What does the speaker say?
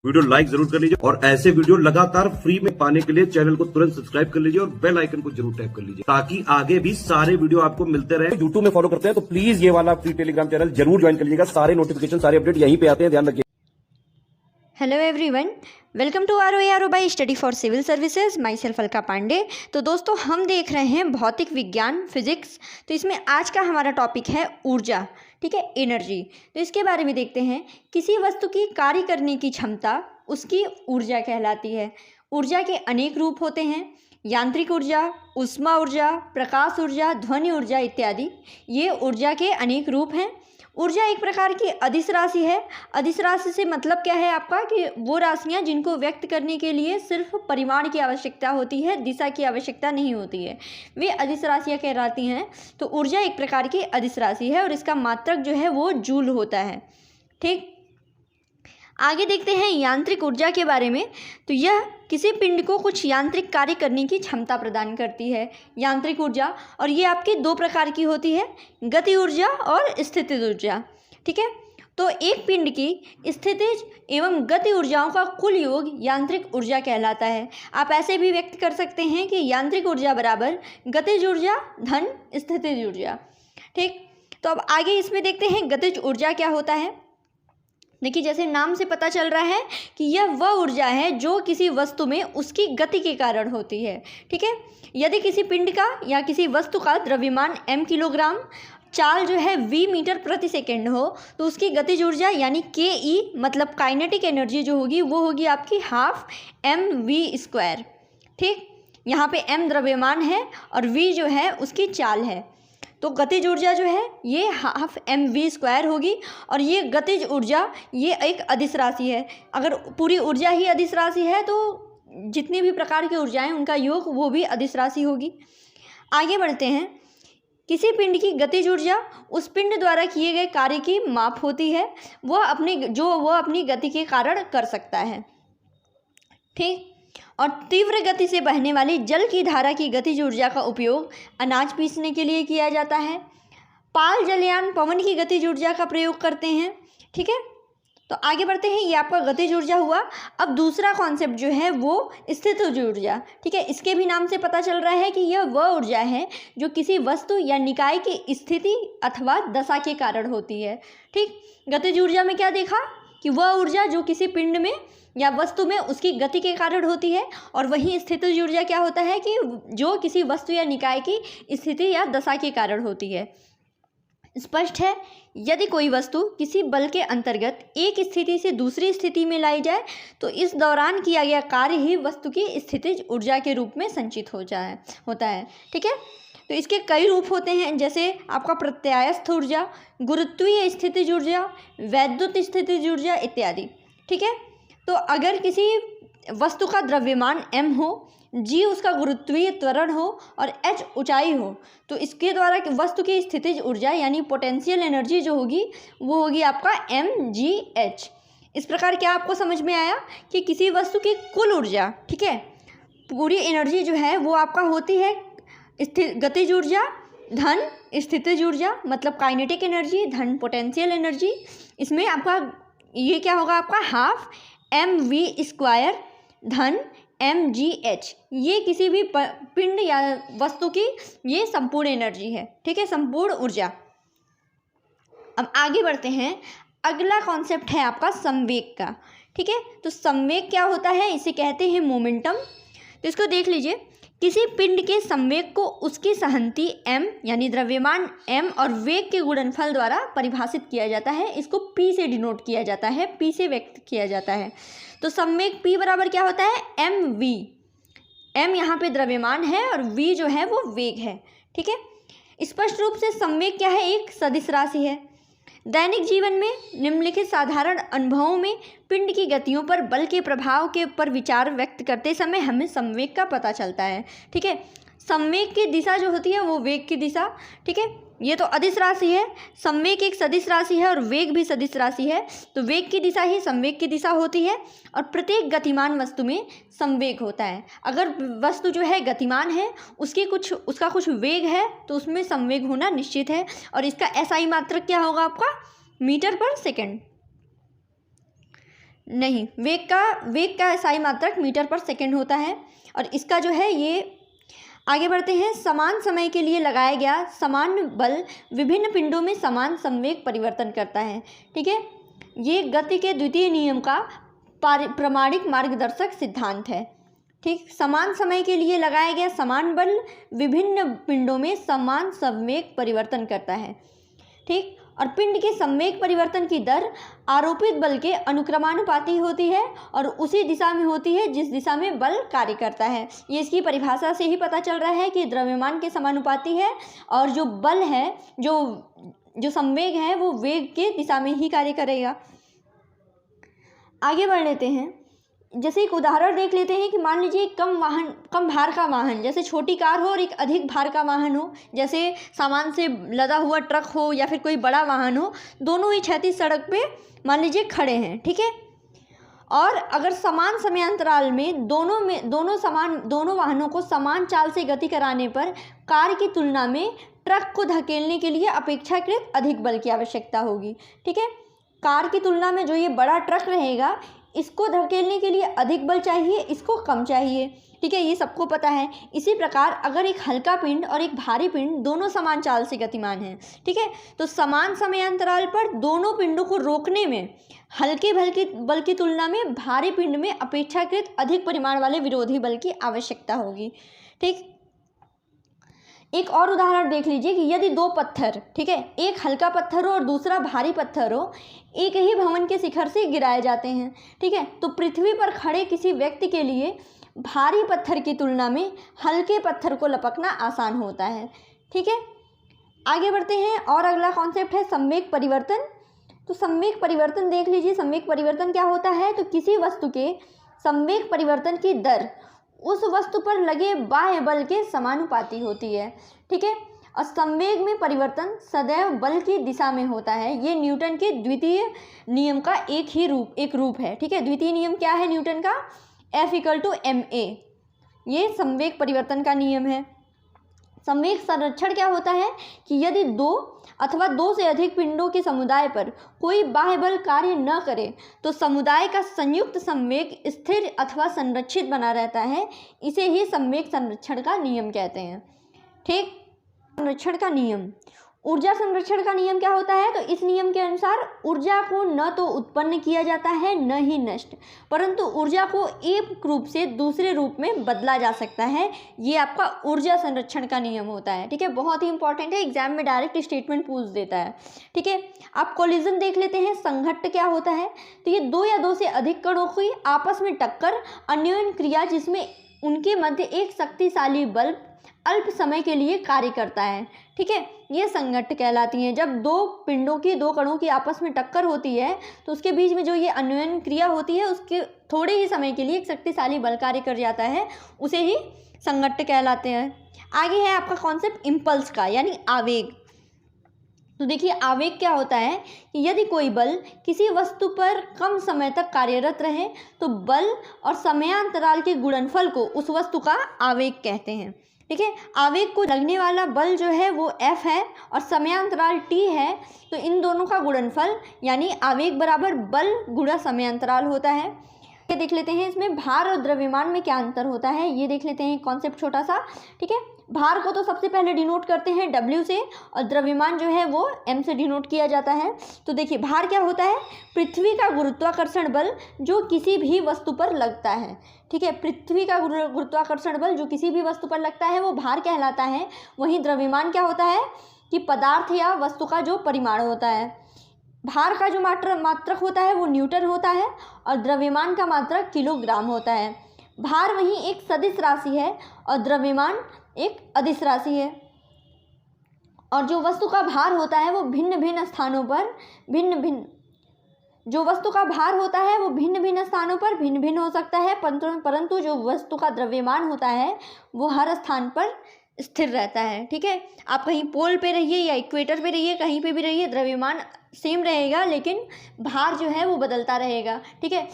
Video like जरूर कर लीजिए और ऐसे वीडियो लगातार फ्री में पाने के लिए चैनल को तुरंत सब्सक्राइब कर लीजिए और बेल आइकन को जरूर टैप कर लीजिए ताकि आगे भी सारे वीडियो आपको मिलते रहे। यूट्यूब में फॉलो करते हैं तो प्लीज ये वाला फ्री टेलीग्राम चैनल जरूर ज्वाइन कर लीजिएगा। सारे नोटिफिकेशन सारे अपडेट यहीं पे आते हैं, ध्यान रखिए। Hello everyone, welcome to R by study for civil services. Myself Alka Pandey. तो दोस्तों, हम देख रहे हैं भौतिक विज्ञान फिजिक्स। तो इसमें आज का हमारा टॉपिक है ऊर्जा, ठीक है, एनर्जी। तो इसके बारे में देखते हैं। किसी वस्तु की कार्य करने की क्षमता उसकी ऊर्जा कहलाती है। ऊर्जा के अनेक रूप होते हैं, यांत्रिक ऊर्जा, ऊष्मा ऊर्जा, प्रकाश ऊर्जा, ध्वनि ऊर्जा इत्यादि। ये ऊर्जा के अनेक रूप हैं। ऊर्जा एक प्रकार की अदिश राशि है। अदिश राशि से मतलब क्या है आपका कि वो राशियाँ जिनको व्यक्त करने के लिए सिर्फ परिमाण की आवश्यकता होती है, दिशा की आवश्यकता नहीं होती है, वे अदिश राशियाँ कहलाती हैं। तो ऊर्जा एक प्रकार की अदिश राशि है और इसका मात्रक जो है वो जूल होता है। ठीक, आगे देखते हैं यांत्रिक ऊर्जा के बारे में। तो यह किसी पिंड को कुछ यांत्रिक कार्य करने की क्षमता प्रदान करती है, यांत्रिक ऊर्जा। और ये आपकी दो प्रकार की होती है, गति ऊर्जा और स्थितिज ऊर्जा। ठीक है, तो एक पिंड की स्थितिज एवं गति ऊर्जाओं का कुल योग यांत्रिक ऊर्जा कहलाता है। आप ऐसे भी व्यक्त कर सकते हैं कि यांत्रिक ऊर्जा बराबर गतिज ऊर्जा धन स्थितिज ऊर्जा। ठीक, तो अब आगे इसमें देखते हैं गतिज ऊर्जा क्या होता है। देखिए, जैसे नाम से पता चल रहा है कि यह वह ऊर्जा है जो किसी वस्तु में उसकी गति के कारण होती है। ठीक है, यदि किसी पिंड का या किसी वस्तु का द्रव्यमान m किलोग्राम, चाल जो है v मीटर प्रति सेकेंड हो, तो उसकी गतिज ऊर्जा यानी ke मतलब काइनेटिक एनर्जी जो होगी वो होगी आपकी हाफ mv²। ठीक, यहाँ पे m द्रव्यमान है और v जो है उसकी चाल है। तो गतिज ऊर्जा जो है ये हाफ mv² होगी। और ये गतिज ऊर्जा ये एक अदिश राशि है। अगर पूरी ऊर्जा ही अदिश राशि है तो जितनी भी प्रकार की ऊर्जाएं उनका योग वो भी अदिश राशि होगी। आगे बढ़ते हैं। किसी पिंड की गतिज ऊर्जा उस पिंड द्वारा किए गए कार्य की माप होती है, वह अपनी गति के कारण कर सकता है। ठीक, और तीव्र गति से बहने वाली जल की धारा की गतिज ऊर्जा का उपयोग अनाज पीसने के लिए किया जाता है। पाल जलयान पवन की गतिज ऊर्जा का प्रयोग करते हैं। ठीक है, तो आगे बढ़ते हैं। ये आपका गतिज ऊर्जा हुआ। अब दूसरा कॉन्सेप्ट जो है वो स्थितिज ऊर्जा। ठीक है, इसके भी नाम से पता चल रहा है कि यह वह ऊर्जा है जो किसी वस्तु या निकाय की स्थिति अथवा दशा के कारण होती है। ठीक, गतिज ऊर्जा में क्या देखा कि वह ऊर्जा जो किसी पिंड में या वस्तु में उसकी गति के कारण होती है, और वहीं स्थितिज ऊर्जा क्या होता है कि जो किसी वस्तु या निकाय की स्थिति या दशा के कारण होती है। स्पष्ट है, यदि कोई वस्तु किसी बल के अंतर्गत एक स्थिति से दूसरी स्थिति में लाई जाए तो इस दौरान किया गया कार्य ही वस्तु की स्थितिज ऊर्जा के रूप में संचित होता है। ठीक है, तो इसके कई रूप होते हैं, जैसे आपका प्रत्यास्थ ऊर्जा, गुरुत्वीय स्थितिज ऊर्जा, वैद्युत स्थितिज ऊर्जा इत्यादि। ठीक है, तो अगर किसी वस्तु का द्रव्यमान m हो, g उसका गुरुत्वीय त्वरण हो और h ऊंचाई हो, तो इसके द्वारा वस्तु की स्थितिज ऊर्जा यानी पोटेंशियल एनर्जी जो होगी वो होगी आपका mgh। इस प्रकार क्या आपको समझ में आया कि किसी वस्तु की कुल ऊर्जा, ठीक है, पूरी एनर्जी जो है वो आपका होती है गतिज ऊर्जा धन स्थितिज ऊर्जा मतलब काइनेटिक एनर्जी धन पोटेंशियल एनर्जी। इसमें आपका ये क्या होगा, आपका हाफ mv² धन mgh। ये किसी भी पिंड या वस्तु की ये संपूर्ण एनर्जी है। ठीक है, संपूर्ण ऊर्जा। अब आगे बढ़ते हैं। अगला कॉन्सेप्ट है आपका संवेग का। ठीक है, तो संवेग क्या होता है, इसे कहते हैं मोमेंटम। तो इसको देख लीजिए। किसी पिंड के संवेग को उसकी सहंती m यानी द्रव्यमान m और वेग के गुणनफल द्वारा परिभाषित किया जाता है। इसको p से डिनोट किया जाता है, p से व्यक्त किया जाता है। तो संवेग p बराबर क्या होता है, mv। m यहाँ पे द्रव्यमान है और v जो है वो वेग है। ठीक है, स्पष्ट रूप से संवेग क्या है, एक सदिश राशि है। दैनिक जीवन में निम्नलिखित साधारण अनुभवों में पिंड की गतियों पर बल के प्रभाव के पर विचार व्यक्त करते समय हमें संवेग का पता चलता है। ठीक है, संवेग की दिशा जो होती है वो वेग की दिशा। ठीक है, ये तो अदिश राशि है, संवेग एक सदिश राशि है और वेग भी सदिश राशि है। तो वेग की दिशा ही संवेग की दिशा होती है और प्रत्येक गतिमान वस्तु में संवेग होता है। अगर वस्तु जो है गतिमान है उसका कुछ वेग है तो उसमें संवेग होना निश्चित है। और इसका SI मात्रक क्या होगा आपका, मीटर पर सेकेंड। नहीं, वेग का SI मात्रक मीटर पर सेकंड होता है। और इसका जो है ये, आगे बढ़ते हैं। समान समय के लिए लगाया गया समान बल विभिन्न पिंडों में समान संवेग परिवर्तन करता है। ठीक है, ये गति के द्वितीय नियम का प्रमाणिक मार्गदर्शक सिद्धांत है। ठीक, समान समय के लिए लगाया गया समान बल विभिन्न पिंडों में समान संवेग परिवर्तन करता है। ठीक, और पिंड के संवेग परिवर्तन की दर आरोपित बल के अनुक्रमानुपाती होती है और उसी दिशा में होती है जिस दिशा में बल कार्य करता है। ये इसकी परिभाषा से ही पता चल रहा है कि द्रव्यमान के समानुपाती है और जो बल है, जो संवेग है, वो वेग के दिशा में ही कार्य करेगा। आगे बढ़ लेते हैं। जैसे एक उदाहरण देख लेते हैं कि मान लीजिए कम भार का वाहन, जैसे छोटी कार हो और एक अधिक भार का वाहन हो, जैसे सामान से लदा हुआ ट्रक हो या फिर कोई बड़ा वाहन हो, दोनों ही क्षैतिज सड़क पे मान लीजिए खड़े हैं। ठीक है, और अगर समान समयांतराल में दोनों वाहनों को समान चाल से गति कराने पर कार की तुलना में ट्रक को धकेलने के लिए अपेक्षाकृत अधिक बल की आवश्यकता होगी। ठीक है, कार की तुलना में जो ये बड़ा ट्रक रहेगा, इसको धकेलने के लिए अधिक बल चाहिए, इसको कम चाहिए। ठीक है, ये सबको पता है। इसी प्रकार अगर एक हल्का पिंड और एक भारी पिंड दोनों समान चाल से गतिमान हैं, ठीक है, तो समान समयांतराल पर दोनों पिंडों को रोकने में हल्के बल की तुलना में भारी पिंड में अपेक्षाकृत अधिक परिमाण वाले विरोधी बल की आवश्यकता होगी। ठीक, एक और उदाहरण देख लीजिए कि यदि दो पत्थर, ठीक है, एक हल्का पत्थर हो और दूसरा भारी पत्थर हो, एक ही भवन के शिखर से गिराए जाते हैं। ठीक है, तो पृथ्वी पर खड़े किसी व्यक्ति के लिए भारी पत्थर की तुलना में हल्के पत्थर को लपकना आसान होता है। ठीक है, आगे बढ़ते हैं और अगला कॉन्सेप्ट है संवेग परिवर्तन। तो संवेग परिवर्तन देख लीजिए। संवेग परिवर्तन क्या होता है? तो किसी वस्तु के संवेग परिवर्तन की दर उस वस्तु पर लगे बाह्य बल के समानुपाती होती है। ठीक है, और संवेग में परिवर्तन सदैव बल की दिशा में होता है। ये न्यूटन के द्वितीय नियम का एक रूप है। ठीक है, द्वितीय नियम क्या है न्यूटन का? F = ma। ये संवेग परिवर्तन का नियम है। संवेग संरक्षण क्या होता है कि यदि दो अथवा दो से अधिक पिंडों के समुदाय पर कोई बाह्य बल कार्य न करे तो समुदाय का संयुक्त संवेग स्थिर अथवा संरक्षित बना रहता है। इसे ही संवेग संरक्षण का नियम कहते हैं। ठीक, संरक्षण का नियम। ऊर्जा संरक्षण का नियम क्या होता है? तो इस नियम के अनुसार ऊर्जा को न तो उत्पन्न किया जाता है न ही नष्ट, परंतु ऊर्जा को एक रूप से दूसरे रूप में बदला जा सकता है। ये आपका ऊर्जा संरक्षण का नियम होता है। ठीक है, बहुत ही इंपॉर्टेंट है, एग्जाम में डायरेक्ट स्टेटमेंट पूछ देता है। ठीक है, आप कोलिजन देख लेते हैं। संघट्ट क्या होता है? तो ये दो या दो से अधिक कणों की आपस में टक्कर, अन्योन्य क्रिया जिसमें उनके मध्य एक शक्तिशाली बल अल्प समय के लिए कार्य करता है। ठीक है, ये संघट्ट कहलाती हैं। जब दो पिंडों की, दो कणों की आपस में टक्कर होती है तो उसके बीच में जो ये अन्योन्य क्रिया होती है, उसके थोड़े ही समय के लिए एक शक्तिशाली बल कार्य कर जाता है, उसे ही संघट्ट कहलाते हैं। आगे है आपका कॉन्सेप्ट इम्पल्स का, यानी आवेग। तो देखिए, आवेग क्या होता है कि यदि कोई बल किसी वस्तु पर कम समय तक कार्यरत रहे तो बल और समयांतराल के गुणनफल को उस वस्तु का आवेग कहते हैं। ठीक है, आवेग को लगने वाला बल जो है वो F है और समयांतराल T है। तो इन दोनों का गुणनफल यानी आवेग बराबर बल गुणा समयांतराल होता है। ये देख लेते हैं इसमें भार और द्रव्यमान में क्या अंतर होता है, ये देख लेते हैं कॉन्सेप्ट छोटा सा। ठीक है, भार को तो सबसे पहले डिनोट करते हैं W से और द्रव्यमान जो है वो M से डिनोट किया जाता है। तो देखिए, भार क्या होता है? पृथ्वी का गुरुत्वाकर्षण बल जो किसी भी वस्तु पर लगता है। ठीक है, पृथ्वी का गुरुत्वाकर्षण बल जो किसी भी वस्तु पर लगता है वो भार कहलाता है। वहीं द्रव्यमान क्या होता है कि पदार्थ या वस्तु का जो परिमाण होता है। भार का जो मात्रक होता है वो न्यूटन होता है और द्रव्यमान का मात्रक किलोग्राम होता है। भार वहीं एक सदिश राशि है और द्रव्यमान एक अदिश राशि है। और जो वस्तु का भार होता है वो भिन्न भिन्न स्थानों पर भिन्न भिन्न हो सकता है, परंतु जो वस्तु का द्रव्यमान होता है वो हर स्थान पर स्थिर रहता है। ठीक है, आप कहीं पोल पे रहिए या इक्वेटर पे रहिए, कहीं पे भी रहिए, द्रव्यमान सेम रहेगा लेकिन भार जो है वो बदलता रहेगा। ठीक है,